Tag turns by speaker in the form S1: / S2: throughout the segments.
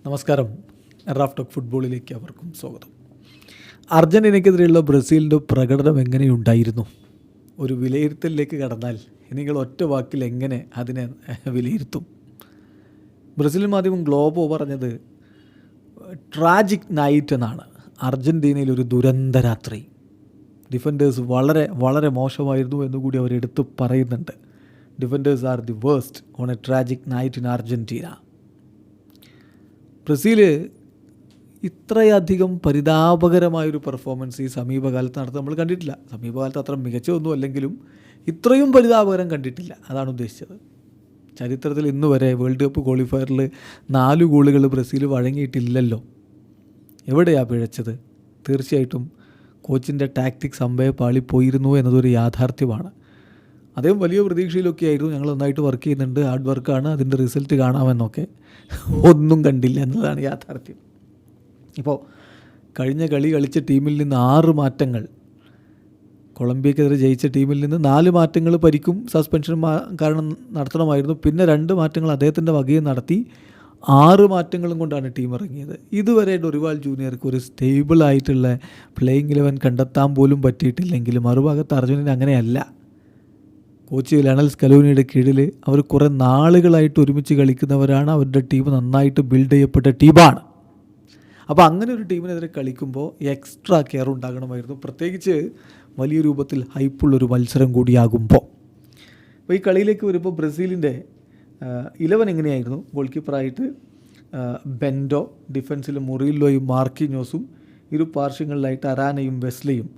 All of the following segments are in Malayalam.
S1: നമസ്കാരം. റാഫ് ടോക്ക് ഫുട്ബോളിലേക്ക് അവർക്കും സ്വാഗതം. അർജൻറ്റീനയ്ക്കെതിരെയുള്ള ബ്രസീലിൻ്റെ പ്രകടനം എങ്ങനെയുണ്ടായിരുന്നു? ഒരു വിലയിരുത്തലിലേക്ക് കടന്നാൽ നിങ്ങൾ ഒറ്റ വാക്കിൽ എങ്ങനെ അതിനെ വിലയിരുത്തും? ബ്രസീൽ മാധ്യമം ഗ്ലോബോ പറഞ്ഞത് ട്രാജിക് നൈറ്റ് എന്നാണ്. അർജൻറ്റീനയിൽ ഒരു ദുരന്ത രാത്രി, ഡിഫൻഡേഴ്സ് വളരെ വളരെ മോശമായിരുന്നു എന്നുകൂടി അവരെടുത്ത് പറയുന്നുണ്ട്. Defenders are the worst on A tragic night in Argentina. Brazil ഇത്രയധികം പരിതാപകരമായൊരു പെർഫോമൻസ് ഈ സമീപകാലത്ത് നമ്മൾ കണ്ടിട്ടില്ല. സമീപകാലത്ത് അത്ര മികച്ചൊന്നും അല്ലെങ്കിലും ഇത്രയും പരിതാപകരം കണ്ടിട്ടില്ല. അതാണ് ഉദ്ദേശിച്ചത്. ചരിത്രത്തിൽ ഇന്ന് വരെ വേൾഡ് കപ്പ് ക്വാളിഫയറിൽ 4 ഗോളുകൾ ബ്രസീൽ വഴങ്ങിയിട്ടില്ലല്ലോ. എവിടെയാണ് പിഴച്ചത്? തീർച്ചയായിട്ടും കോച്ചിൻ്റെ ടാക്ടിക്സ് അമ്പയെ പാളിപ്പോയിരുന്നു എന്നതൊരു യാഥാർത്ഥ്യമാണ്. അദ്ദേഹം വലിയ പ്രതീക്ഷയിലൊക്കെ ആയിരുന്നു. ഞങ്ങൾ നന്നായിട്ട് വർക്ക് ചെയ്യുന്നുണ്ട്, ഹാർഡ് വർക്കാണ്, അതിൻ്റെ റിസൾട്ട് കാണാമെന്നൊക്കെ. ഒന്നും കണ്ടില്ല എന്നതാണ് യാഥാർത്ഥ്യം. ഇപ്പോൾ കഴിഞ്ഞ കളി കളിച്ച ടീമിൽ നിന്ന് 6 മാറ്റങ്ങൾ, കൊളംബിയക്കെതിരെ ജയിച്ച ടീമിൽ നിന്ന് 4 മാറ്റങ്ങൾ പരിക്കും സസ്പെൻഷനും കാരണം നടത്തണമായിരുന്നു. പിന്നെ 2 മാറ്റങ്ങൾ അദ്ദേഹത്തിൻ്റെ വകയിൽ നടത്തി. 6 മാറ്റങ്ങളും കൊണ്ടാണ് ടീം ഇറങ്ങിയത്. ഇതുവരെ ഡൊറിവാൾ ജൂനിയർക്ക് ഒരു സ്റ്റേബിളായിട്ടുള്ള പ്ലേയിങ് 11 കണ്ടെത്താൻ പോലും പറ്റിയിട്ടില്ലെങ്കിലും മറുഭാഗത്ത് അർജൻറ്റീന അങ്ങനെയല്ല. കോച്ച് ലയണൽ സ്കലോനിയുടെ കീഴിൽ അവർ കുറേ നാളുകളായിട്ട് ഒരുമിച്ച് കളിക്കുന്നവരാണ്. അവരുടെ ടീം നന്നായിട്ട് ബിൽഡ് ചെയ്യപ്പെട്ട ടീമാണ്. അപ്പോൾ അങ്ങനെ ഒരു ടീമിനെതിരെ കളിക്കുമ്പോൾ എക്സ്ട്രാ കെയർ ഉണ്ടാകണമായിരുന്നു, പ്രത്യേകിച്ച് വലിയ രൂപത്തിൽ ഹൈപ്പുള്ളൊരു മത്സരം കൂടിയാകുമ്പോൾ. അപ്പോൾ ഈ കളിയിലേക്ക് വരുമ്പോൾ ബ്രസീലിൻ്റെ 11 എങ്ങനെയായിരുന്നു? ഗോൾ കീപ്പറായിട്ട് ബെൻഡോ, ഡിഫൻസിൽ മുറിയില്ലോയും മാർക്കിഞ്ഞോസും, ഇരു പാർശ്വങ്ങളിലായിട്ട് അരാനയും വെസ്ലിയും,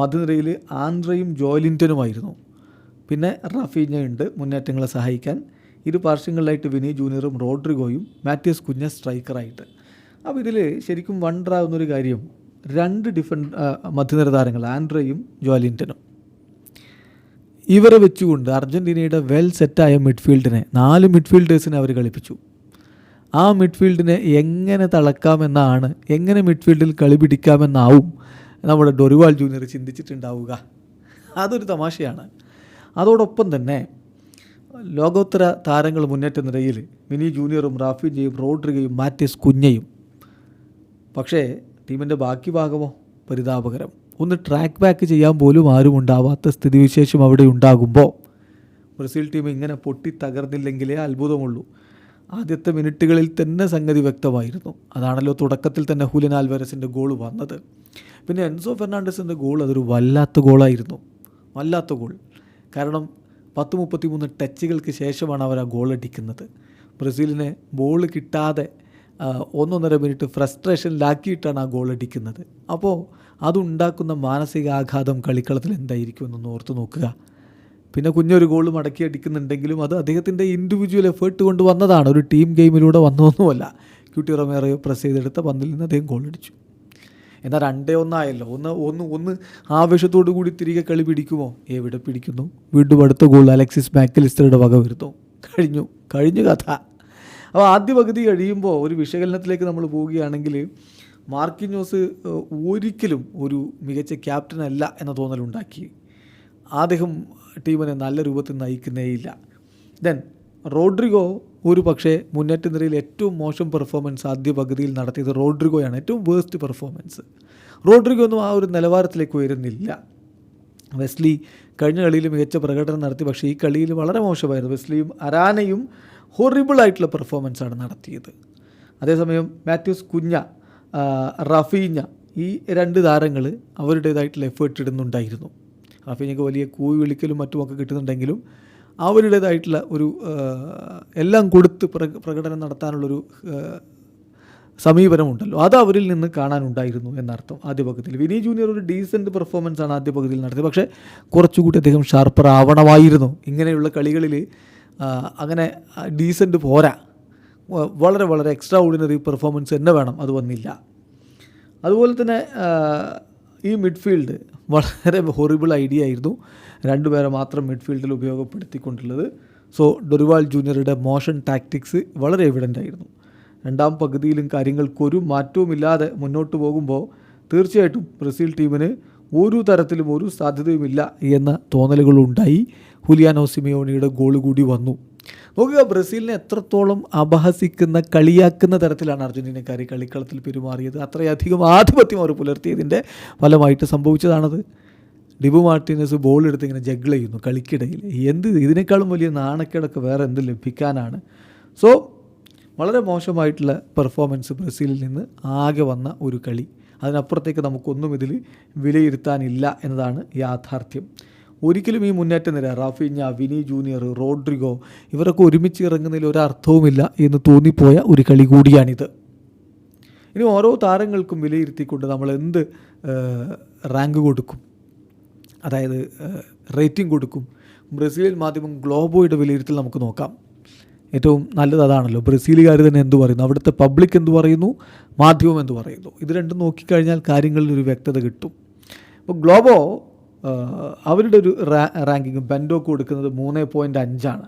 S1: മധ്യനിരയിൽ ആൻഡ്രയും ജോലിൻറ്റനുമായിരുന്നു. പിന്നെ റാഫീഞ്ഞ ഉണ്ട് മുന്നേറ്റങ്ങളെ സഹായിക്കാൻ. ഇരു പാർശ്വങ്ങളിലായിട്ട് വിനി ജൂനിയറും റോഡ്രിഗോയും, മാത്യൂസ് കുഞ്ഞ സ്ട്രൈക്കറായിട്ട്. അപ്പോൾ ഇതിൽ ശരിക്കും വണ്ടറാകുന്നൊരു കാര്യം, 2 മധ്യനിര താരങ്ങൾ ആൻഡ്രയും ജോലിൻറ്റനും, ഇവരെ വെച്ചുകൊണ്ട് അർജൻറ്റീനയുടെ വെൽ സെറ്റായ മിഡ്ഫീൽഡിനെ 4 മിഡ്ഫീൽഡേഴ്സിനെ അവർ കളിപ്പിച്ചു. ആ മിഡ്ഫീൽഡിനെ എങ്ങനെ തളക്കാമെന്നാണ്, എങ്ങനെ മിഡ്ഫീൽഡിൽ കളി പിടിക്കാമെന്നാവും നമ്മുടെ ഡൊറിവാൾ ജൂനിയർ ചിന്തിച്ചിട്ടുണ്ടാവുക. അതൊരു തമാശയാണ്. അതോടൊപ്പം തന്നെ ലോകോത്തര താരങ്ങൾ മുന്നേറ്റ നിരയിൽ വിനി ജൂനിയറും റാഫീഞ്ഞയും റോഡ്രിഗയും മാത്യൂസ് കുഞ്ഞയും. പക്ഷേ ടീമിൻ്റെ ബാക്കി ഭാഗമോ പരിതാപകരം. ഒന്ന് ട്രാക്ക് ബാക്ക് ചെയ്യാൻ പോലും ആരും ഉണ്ടാവാത്ത സ്ഥിതിവിശേഷം അവിടെ ഉണ്ടാകുമ്പോൾ ബ്രസീൽ ടീം ഇങ്ങനെ പൊട്ടി തകർന്നില്ലെങ്കിലേ അത്ഭുതമുള്ളൂ. ആദ്യത്തെ മിനിറ്റുകളിൽ തന്നെ സംഗതി വ്യക്തമായിരുന്നു. അതാണല്ലോ തുടക്കത്തിൽ തന്നെ ഹൂലിയൻ ആൽവാരസിൻ്റെ ഗോൾ വന്നത്. പിന്നെ എൻസോ ഫെർണാണ്ടസിൻ്റെ ഗോൾ അതൊരു വല്ലാത്ത ഗോളായിരുന്നു. വല്ലാത്ത ഗോൾ. കാരണം 10-33 ടച്ചുകൾക്ക് ശേഷമാണ് അവർ ആ ഗോൾ അടിക്കുന്നത്. ബ്രസീലിനെ ബോൾ കിട്ടാതെ 1.5 മിനിറ്റ് ഫ്രസ്ട്രേഷനിലാക്കിയിട്ടാണ് ആ ഗോൾ അടിക്കുന്നത്. അപ്പോൾ അതുണ്ടാക്കുന്ന മാനസികാഘാതം കളിക്കളത്തിൽ എന്തായിരിക്കും എന്നൊന്ന് ഓർത്ത് നോക്കുക. പിന്നെ കുഞ്ഞൊരു ഗോൾ മടക്കി അടിക്കുന്നുണ്ടെങ്കിലും അത് അദ്ദേഹത്തിൻ്റെ ഇൻഡിവിജ്വൽ എഫേർട്ട് കൊണ്ട് വന്നതാണ്, ഒരു ടീം ഗെയിമിലൂടെ വന്നതൊന്നുമല്ല. ക്യൂട്ടി റൊമേറോ പ്രസ് ചെയ്തെടുത്ത പന്തിൽ നിന്ന് അദ്ദേഹം ഗോൾ അടിച്ചു. എന്നാൽ 2-1 ആയല്ലോ. ഒന്ന് ആവേശത്തോടു കൂടി തിരികെ കളി പിടിക്കുമോ? എവിടെ പിടിക്കുന്നു? വീണ്ടും അടുത്ത ഗോൾ അലക്സിസ് മാക്കലിസ്റ്ററുടെ വക വരുന്നു. കഴിഞ്ഞു കഥ. അപ്പോൾ ആദ്യ പകുതി കഴിയുമ്പോൾ ഒരു വിശകലനത്തിലേക്ക് നമ്മൾ പോവുകയാണെങ്കിൽ മാർക്കിഞ്ഞോസ് ഒരിക്കലും ഒരു മികച്ച ക്യാപ്റ്റനല്ല എന്ന തോന്നലുണ്ടാക്കി. അദ്ദേഹം ടീമിനെ നല്ല രൂപത്തിൽ നയിക്കുന്നേയില്ല. ദെൻ റോഡ്രിഗോ ഒരു പക്ഷേ മുന്നേറ്റ നിരയിൽ ഏറ്റവും മോശം പെർഫോമൻസ് ആദ്യ പകുതിയിൽ നടത്തിയത് റോഡ്രിഗോയാണ്. ഏറ്റവും വേസ്റ്റ് പെർഫോമൻസ്. റോഡ്രിഗോ ഒന്നും ആ ഒരു നിലവാരത്തിലേക്ക് ഉയരുന്നില്ല. വെസ്ലി കഴിഞ്ഞ കളിയിൽ മികച്ച പ്രകടനം നടത്തി, പക്ഷേ ഈ കളിയിൽ വളരെ മോശമായിരുന്നു. വെസ്ലിയും അരാനയും ഹൊറിബിളായിട്ടുള്ള പെർഫോമൻസാണ് നടത്തിയത്. അതേസമയം മാത്യൂസ് കുഞ്ഞ, റാഫീഞ്ഞ, ഈ 2 താരങ്ങൾ അവരുടേതായിട്ടുള്ള എഫേർട്ട് ഇടുന്നുണ്ടായിരുന്നു. റാഫീഞ്ഞയ്ക്ക് വലിയ കൂവി വിളിക്കലും മറ്റുമൊക്കെ കിട്ടുന്നുണ്ടെങ്കിലും അവരുടേതായിട്ടുള്ള ഒരു എല്ലാം കൊടുത്ത് പ്രകടനം നടത്താനുള്ളൊരു സമീപനമുണ്ടല്ലോ, അത് അവരിൽ നിന്ന് കാണാനുണ്ടായിരുന്നു എന്നർത്ഥം. ആദ്യ പകുതിയിൽ വിനി ജൂനിയർ ഒരു ഡീസൻറ്റ് പെർഫോമൻസാണ് ആദ്യ പകുതിയിൽ നടത്തിയത്. പക്ഷേ കുറച്ചുകൂടി അദ്ദേഹം ഷാർപ്പർ ആവണമായിരുന്നു. ഇങ്ങനെയുള്ള കളികളിൽ അങ്ങനെ ഡീസൻറ്റ് പോരാ, വളരെ വളരെ എക്സ്ട്രാ ഓർഡിനറി പെർഫോമൻസ് തന്നെ വേണം. അത് വന്നില്ല. അതുപോലെ തന്നെ ഈ മിഡ്ഫീൽഡ് വളരെ ഹൊറിബിൾ ഐഡിയ ആയിരുന്നു. 2 പേരെ മാത്രം മിഡ്ഫീൽഡിൽ ഉപയോഗപ്പെടുത്തിക്കൊണ്ടുള്ളത്. സോ ഡൊറിവാൾ ജൂനിയറുടെ മോഷൻ ടാക്ടിക്സ് വളരെ എവിഡൻ്റ് ആയിരുന്നു. 2ാം പകുതിയിലും കാര്യങ്ങൾക്കൊരു മാറ്റവുമില്ലാതെ മുന്നോട്ട് പോകുമ്പോൾ തീർച്ചയായിട്ടും ബ്രസീൽ ടീമിന് ഒരു തരത്തിലും ഒരു സാധ്യതയുമില്ല എന്ന തോന്നലുകളുണ്ടായി. ഹുലിയാനോ സിമിയോണിയുടെ ഗോൾ കൂടി വന്നു. നോക്കുക, ബ്രസീലിനെ എത്രത്തോളം അപഹസിക്കുന്ന, കളിയാക്കുന്ന തരത്തിലാണ് അർജൻറ്റീനക്കാർ കളിക്കളത്തിൽ പെരുമാറിയത്. അത്രയധികം ആധിപത്യം അവർ പുലർത്തിയതിൻ്റെ ഫലമായിട്ട് സംഭവിച്ചതാണത്. ഡിബു മാർട്ടിനസ് ബോൾ എടുത്ത് ഇങ്ങനെ ജഗ്ൾ ചെയ്യുന്നു കളിക്കിടയിൽ. ഇതിനേക്കാളും വലിയ നാണക്കേടൊക്കെ വേറെ എന്ത് ലഭിക്കാനാണ്? സോ വളരെ മോശമായിട്ടുള്ള പെർഫോമൻസ് ബ്രസീലിൽ നിന്ന് ആകെ വന്ന ഒരു കളി. അതിനപ്പുറത്തേക്ക് നമുക്കൊന്നും ഇതിൽ വിലയിരുത്താനില്ല എന്നതാണ് യാഥാർത്ഥ്യം. ഒരിക്കലും ഈ മുന്നേറ്റ നിര റാഫീഞ്ഞ, വിനി ജൂനിയർ, റോഡ്രിഗോ ഇവരൊക്കെ ഒരുമിച്ച് ഇറങ്ങുന്നതിൽ ഒരർത്ഥവുമില്ല എന്ന് തോന്നിപ്പോയ ഒരു കളി കൂടിയാണിത്. ഇനി ഓരോ താരങ്ങൾക്കും വിലയിരുത്തിക്കൊണ്ട് നമ്മൾ എന്ത് റാങ്ക് കൊടുക്കും, അതായത് റേറ്റിംഗ് കൊടുക്കും? ബ്രസീലിയൻ മാധ്യമം ഗ്ലോബോയുടെ വിലയിരുത്തൽ നമുക്ക് നോക്കാം. ഏറ്റവും നല്ലത് അതാണല്ലോ. ബ്രസീലുകാർ തന്നെ എന്തു പറയുന്നു, അവിടുത്തെ പബ്ലിക് എന്തു പറയുന്നു, മാധ്യമം എന്തു പറയുന്നു, ഇത് രണ്ടും നോക്കിക്കഴിഞ്ഞാൽ കാര്യങ്ങളിൽ ഒരു വ്യക്തത കിട്ടും. അപ്പോൾ ഗ്ലോബോ അവരുടെ ഒരു റാങ്കിങ് ബെൻഡോക്ക് കൊടുക്കുന്നത് 3.5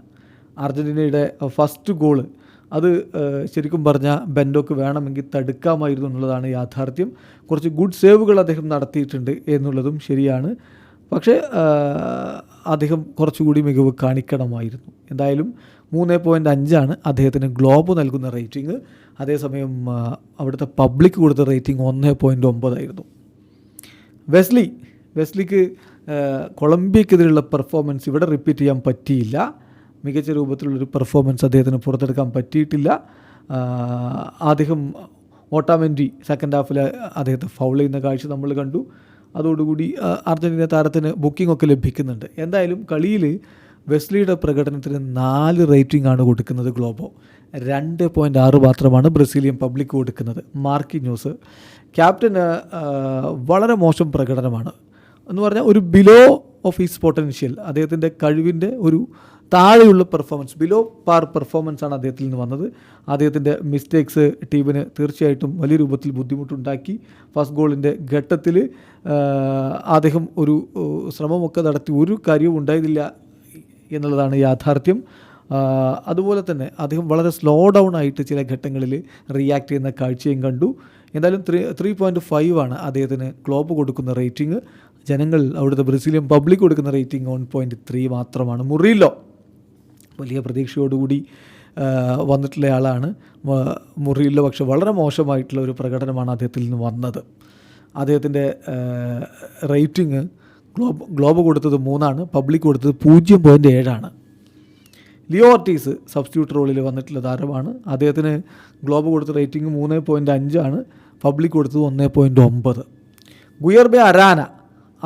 S1: അർജൻറ്റീനയുടെ ഫസ്റ്റ് ഗോള് അത് ശരിക്കും പറഞ്ഞാൽ ബെൻഡോക്ക് വേണമെങ്കിൽ തടുക്കാമായിരുന്നു എന്നുള്ളതാണ് യാഥാർത്ഥ്യം. കുറച്ച് ഗുഡ് സേവുകൾ അദ്ദേഹം നടത്തിയിട്ടുണ്ട് എന്നുള്ളതും ശരിയാണ്. പക്ഷേ അദ്ദേഹം കുറച്ചുകൂടി മികവ് കാണിക്കണമായിരുന്നു. എന്തായാലും 3.5 അദ്ദേഹത്തിന് ഗ്ലോബ് നൽകുന്ന റേറ്റിംഗ്. അതേസമയം അവിടുത്തെ പബ്ലിക് കൊടുത്ത റേറ്റിംഗ് 1.9 ആയിരുന്നു. വെസ്ലിക്ക് കൊളംബിയക്കെതിരെയുള്ള പെർഫോമൻസ് ഇവിടെ റിപ്പീറ്റ് ചെയ്യാൻ പറ്റിയില്ല. മികച്ച രൂപത്തിലുള്ളൊരു പെർഫോമൻസ് അദ്ദേഹത്തിന് പുറത്തെടുക്കാൻ പറ്റിയിട്ടില്ല. അദ്ദേഹം ഓട്ടാമെൻറ്റി സെക്കൻഡ് ഹാഫിൽ അദ്ദേഹത്തെ ഫൗൾ ചെയ്യുന്ന കാഴ്ച നമ്മൾ കണ്ടു. അതോടുകൂടി അർജൻറ്റീന താരത്തിന് ബുക്കിംഗ് ഒക്കെ ലഭിക്കുന്നുണ്ട്. എന്തായാലും കളിയിൽ വെസ്ലിയുടെ പ്രകടനത്തിന് 4 റേറ്റിംഗ് ആണ് കൊടുക്കുന്നത് ഗ്ലോബോ. 2.6 മാത്രമാണ് ബ്രസീലിയൻ പബ്ലിക് കൊടുക്കുന്നത്. മാർക്കിന്യോസ് ക്യാപ്റ്റന് വളരെ മോശം പ്രകടനമാണ് എന്ന് പറഞ്ഞാൽ ഒരു ബിലോ ഓഫ് ഹിസ് പൊട്ടൻഷ്യൽ, അദ്ദേഹത്തിൻ്റെ കഴിവിൻ്റെ ഒരു താഴെയുള്ള പെർഫോമൻസ്, ബിലോ പാർ പെർഫോമൻസ് ആണ് അദ്ദേഹത്തിൽ നിന്ന് വന്നത്. അദ്ദേഹത്തിൻ്റെ മിസ്റ്റേക്സ് ടീമിന് തീർച്ചയായിട്ടും വലിയ രൂപത്തിൽ ബുദ്ധിമുട്ടുണ്ടാക്കി. ഫസ്റ്റ് ഗോളിൻ്റെ ഘട്ടത്തിൽ അദ്ദേഹം ഒരു ശ്രമമൊക്കെ നടത്തി, ഒരു കാര്യവും ഉണ്ടായതില്ല എന്നുള്ളതാണ് യാഥാർത്ഥ്യം. അതുപോലെ തന്നെ അദ്ദേഹം വളരെ സ്ലോ ഡൗൺ ആയിട്ട് ചില ഘട്ടങ്ങളിൽ റിയാക്ട് ചെയ്യുന്ന കാഴ്ചയും കണ്ടു. എന്തായാലും 3.5 അദ്ദേഹത്തിന് ഗ്ലോബ് കൊടുക്കുന്ന റേറ്റിംഗ്. ജനങ്ങൾ, അവിടുത്തെ ബ്രസീലിയൻ പബ്ലിക് കൊടുക്കുന്ന റേറ്റിംഗ് 1.3 മാത്രമാണ്. മുറിയില്ലോ വലിയ പ്രതീക്ഷയോടുകൂടി വന്നിട്ടുള്ള ആളാണ് മുറിയില്ലോ, പക്ഷെ വളരെ മോശമായിട്ടുള്ള ഒരു പ്രകടനമാണ് അദ്ദേഹത്തിൽ നിന്ന് വന്നത്. അദ്ദേഹത്തിൻ്റെ റേറ്റിംഗ് ഗ്ലോബ് കൊടുത്തത് 3, പബ്ലിക് കൊടുത്തത് 0.7. ലിയോ ഓർട്ടീസ് സബ്സ്റ്റിറ്റ്യൂട്ട് റോളിൽ വന്നിട്ടുള്ള താരമാണ്. അദ്ദേഹത്തിന് ഗ്ലോബ് കൊടുത്ത റേറ്റിംഗ് 3.5, പബ്ലിക് കൊടുത്തത് 1.9. ഗുയർബെ അരാന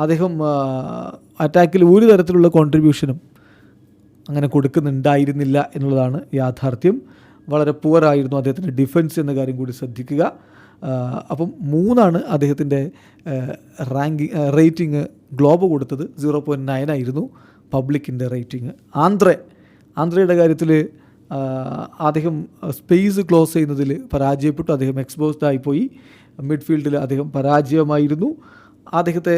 S1: അദ്ദേഹം അറ്റാക്കിൽ ഒരു തരത്തിലുള്ള കോൺട്രിബ്യൂഷനും അങ്ങനെ കൊടുക്കുന്നുണ്ടായിരുന്നില്ല എന്നുള്ളതാണ് യാഥാർത്ഥ്യം. വളരെ പുവറായിരുന്നു അദ്ദേഹത്തിൻ്റെ ഡിഫൻസ് എന്ന കാര്യം കൂടി ശ്രദ്ധിക്കുക. അപ്പം 3 അദ്ദേഹത്തിൻ്റെ റേറ്റിംഗ്. ഗ്ലോബ് കൊടുത്തത് 0.9 ആയിരുന്നു പബ്ലിക്കിൻ്റെ റേറ്റിംഗ്. ആന്ത്രയുടെ കാര്യത്തിൽ അദ്ദേഹം സ്പേസ് ക്ലോസ് ചെയ്യുന്നതിൽ പരാജയപ്പെട്ടു. അദ്ദേഹം എക്സ്പോസ്ഡ് ആയിപ്പോയി. മിഡ്ഫീൽഡിൽ അദ്ദേഹം പരാജയമായിരുന്നു. അദ്ദേഹത്തെ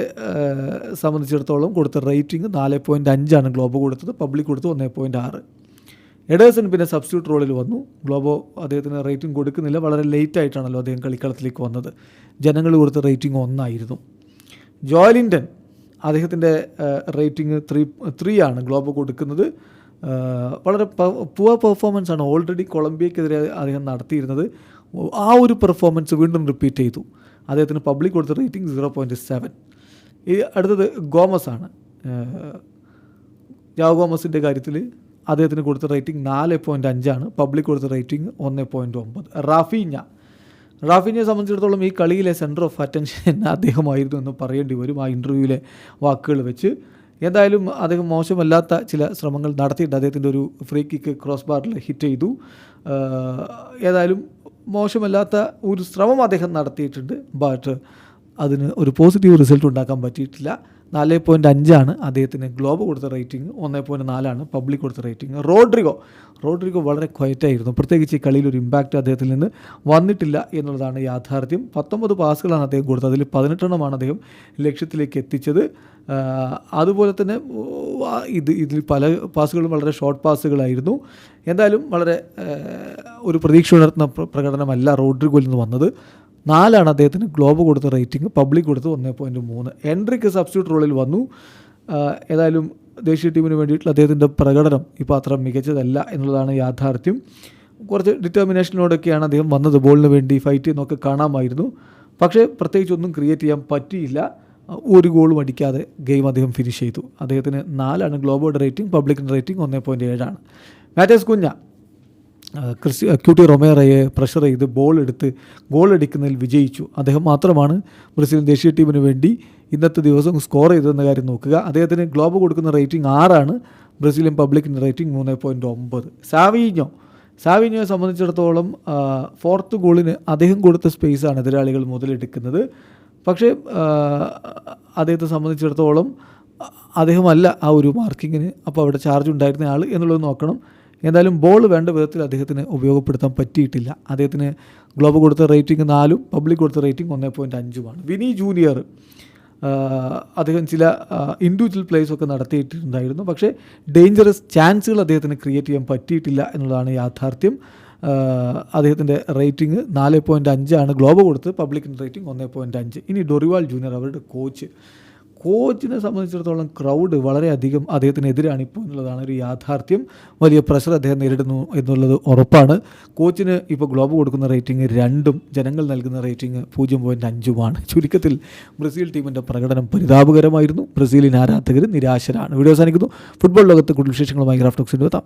S1: സംബന്ധിച്ചിടത്തോളം കൊടുത്ത റേറ്റിംഗ് 4.5 ഗ്ലോബോ കൊടുത്തത്, പബ്ലിക് കൊടുത്തത് 1.6. എഡേഴ്സൺ പിന്നെ സബ്സ്റ്റിറ്റ്യൂട്ട് റോളിൽ വന്നു. ഗ്ലോബോ അദ്ദേഹത്തിന് റേറ്റിംഗ് കൊടുക്കുന്നില്ല. വളരെ ലേറ്റ് ആയിട്ടാണല്ലോ അദ്ദേഹം കളിക്കളത്തിലേക്ക് വന്നത്. ജനങ്ങൾ കൊടുത്ത റേറ്റിംഗ് 1 ജോയലിൻറ്റൺ അദ്ദേഹത്തിൻ്റെ റേറ്റിംഗ് 3 ഗ്ലോബോ കൊടുക്കുന്നത്. വളരെ പുവർ പെർഫോമൻസ് ആണ് ഓൾറെഡി കൊളംബിയക്കെതിരെ അദ്ദേഹം നടത്തിയിരുന്നത്. ആ ഒരു പെർഫോമൻസ് വീണ്ടും റിപ്പീറ്റ് ചെയ്തു. അദ്ദേഹത്തിന് പബ്ലിക് കൊടുത്ത റേറ്റിംഗ് 0.7. ഈ അടുത്തത് ഗോമസ് ആണ്. ജാവോ ഗോമസിൻ്റെ കാര്യത്തിൽ അദ്ദേഹത്തിന് കൊടുത്ത റേറ്റിംഗ് 4.5, പബ്ലിക് കൊടുത്ത റേറ്റിംഗ് 1.9. റാഫീഞ്ഞയെ സംബന്ധിച്ചിടത്തോളം ഈ കളിയിലെ സെൻറ്റർ ഓഫ് അറ്റൻഷൻ അദ്ദേഹമായിരുന്നു എന്ന് പറയേണ്ടി വരും ആ ഇൻ്റർവ്യൂവിലെ വാക്കുകൾ വെച്ച്. എന്തായാലും അദ്ദേഹം മോശമല്ലാത്ത ചില ശ്രമങ്ങൾ നടത്തിയിട്ട് അദ്ദേഹത്തിൻ്റെ ഒരു ഫ്രീ കിക്ക് ക്രോസ് ബാറിൽ ഹിറ്റ് ചെയ്തു. ഏതായാലും മോശമല്ലാത്ത ഒരു ശ്രമം അദ്ദേഹം നടത്തിയിട്ടുണ്ട്. ബട്ട് അതിന് ഒരു പോസിറ്റീവ് റിസൾട്ട് ഉണ്ടാക്കാൻ പറ്റിയിട്ടില്ല. 4.5 അദ്ദേഹത്തിന് ഗ്ലോബ് കൊടുത്ത റേറ്റിംഗ്. 1.4 പബ്ലിക് കൊടുത്ത റേറ്റിംഗ്. റോഡ്രിഗോ വളരെ ക്വയറ്റായിരുന്നു. പ്രത്യേകിച്ച് ഈ കളിയിൽ ഒരു ഇമ്പാക്റ്റ് അദ്ദേഹത്തിൽ നിന്ന് വന്നിട്ടില്ല എന്നുള്ളതാണ് യാഥാർത്ഥ്യം. 19 പാസുകളാണ് അദ്ദേഹം കൊടുത്തത്. അതിൽ 18 അദ്ദേഹം ലക്ഷ്യത്തിലേക്ക് എത്തിച്ചത്. അതുപോലെ തന്നെ ഇതിൽ പല പാസുകളും വളരെ ഷോർട്ട് പാസുകളായിരുന്നു. എന്തായാലും വളരെ ഒരു പ്രതീക്ഷ ഉണർത്തുന്ന പ്രകടനമല്ല റോഡ്രിഗോയിൽ നിന്ന് വന്നത്. 4 അദ്ദേഹത്തിന് ഗ്ലോബ് കൊടുത്ത റേറ്റിംഗ്, പബ്ലിക് കൊടുത്ത് 1.3. എൻട്രിക്ക് സബ്സ്റ്റിറ്റ്യൂട്ട് റോളിൽ വന്നു. ഏതായാലും ദേശീയ ടീമിന് വേണ്ടിയിട്ടുള്ള അദ്ദേഹത്തിൻ്റെ പ്രകടനം ഇപ്പോൾ അത്ര മികച്ചതല്ല എന്നുള്ളതാണ് യാഥാർത്ഥ്യം. കുറച്ച് ഡിറ്റർമിനേഷനോടൊക്കെയാണ് അദ്ദേഹം വന്നത്, ബോളിന് വേണ്ടി ഫൈറ്റ് ചെയ്യുന്നതൊക്കെ കാണാമായിരുന്നു. പക്ഷേ പ്രത്യേകിച്ചൊന്നും ക്രിയേറ്റ് ചെയ്യാൻ പറ്റിയില്ല. ഒരു ഗോളും അടിക്കാതെ ഗെയിം അദ്ദേഹം ഫിനിഷ് ചെയ്തു. അദ്ദേഹത്തിന് 4 ഗ്ലോബോയുടെ റേറ്റിംഗ്, പബ്ലിക്കിൻ്റെ റേറ്റിംഗ് 1.7. മാറ്റേസ് കുഞ്ഞ ക്യൂട്ടി റൊമേറയെ പ്രഷർ ചെയ്ത് ബോൾ എടുത്ത് ഗോൾ അടിക്കുന്നതിൽ വിജയിച്ചു. അദ്ദേഹം മാത്രമാണ് ബ്രസീൽ ദേശീയ ടീമിന് വേണ്ടി ഇന്നത്തെ ദിവസം സ്കോർ ചെയ്തതെന്ന കാര്യം നോക്കുക. അദ്ദേഹത്തിന് ഗ്ലോബ് കൊടുക്കുന്ന റേറ്റിംഗ് 6, ബ്രസീലിയൻ പബ്ലിക്കിൻ്റെ റേറ്റിംഗ് 3.9. സാവിഞ്ഞോയെ സംബന്ധിച്ചിടത്തോളം 4th ഗോളിന് അദ്ദേഹം കൊടുത്ത സ്പേസാണ് എതിരാളികൾ മുതലെടുക്കുന്നത്. പക്ഷേ അദ്ദേഹത്തെ സംബന്ധിച്ചിടത്തോളം അദ്ദേഹമല്ല ആ ഒരു മാർക്കിങ്ങിന് അപ്പോൾ അവിടെ ചാർജ് ഉണ്ടായിരുന്ന ആൾ എന്നുള്ളത് നോക്കണം. എന്തായാലും ബോൾ വേണ്ട വിധത്തിൽ അദ്ദേഹത്തിന് ഉപയോഗപ്പെടുത്താൻ പറ്റിയിട്ടില്ല. അദ്ദേഹത്തിന് ഗ്ലോബ് കൊടുത്ത റേറ്റിംഗ് 4, പബ്ലിക് കൊടുത്ത റേറ്റിംഗ് 1.5. വിനി ജൂനിയർ അദ്ദേഹം ചില ഇൻഡിവിജ്വൽ പ്ലേസൊക്കെ നടത്തിയിട്ടുണ്ടായിരുന്നു. പക്ഷേ ഡേഞ്ചറസ് ചാൻസുകൾ അദ്ദേഹത്തിന് ക്രിയേറ്റ് ചെയ്യാൻ പറ്റിയിട്ടില്ല എന്നുള്ളതാണ് യാഥാർത്ഥ്യം. അദ്ദേഹത്തിൻ്റെ റേറ്റിംഗ് 4.5 ഗ്ലോബ് കൊടുത്ത്, പബ്ലിക്കിൻ്റെ റേറ്റിംഗ് 1.5. ഇനി ഡൊറിവാൾ ജൂനിയർ, അവരുടെ കോച്ചിനെ സംബന്ധിച്ചിടത്തോളം ക്രൗഡ് വളരെയധികം അദ്ദേഹത്തിനെതിരാണ് ഇപ്പോൾ എന്നുള്ളതാണ് ഒരു യാഥാർത്ഥ്യം. വലിയ പ്രഷർ അദ്ദേഹം നേരിടുന്നു എന്നുള്ളത് ഉറപ്പാണ്. കോച്ചിന് ഇപ്പോൾ ഗ്ലോബ് കൊടുക്കുന്ന റേറ്റിംഗ് 2, ജനങ്ങൾ നൽകുന്ന റേറ്റിംഗ് 0.5. ചുരുക്കത്തിൽ ബ്രസീൽ ടീമിൻ്റെ പ്രകടനം പരിതാപകരമായിരുന്നു. ബ്രസീലിയൻ ആരാധകർ നിരാശരാണ്. വീഡിയോ അവസാനിക്കുന്നു. ഫുട്ബോൾ ലോകത്ത് കൂടുതൽ വിശേഷങ്ങളുമായി ഗ്രാഫ് ടോക്സിൻ്റെ എത്താം.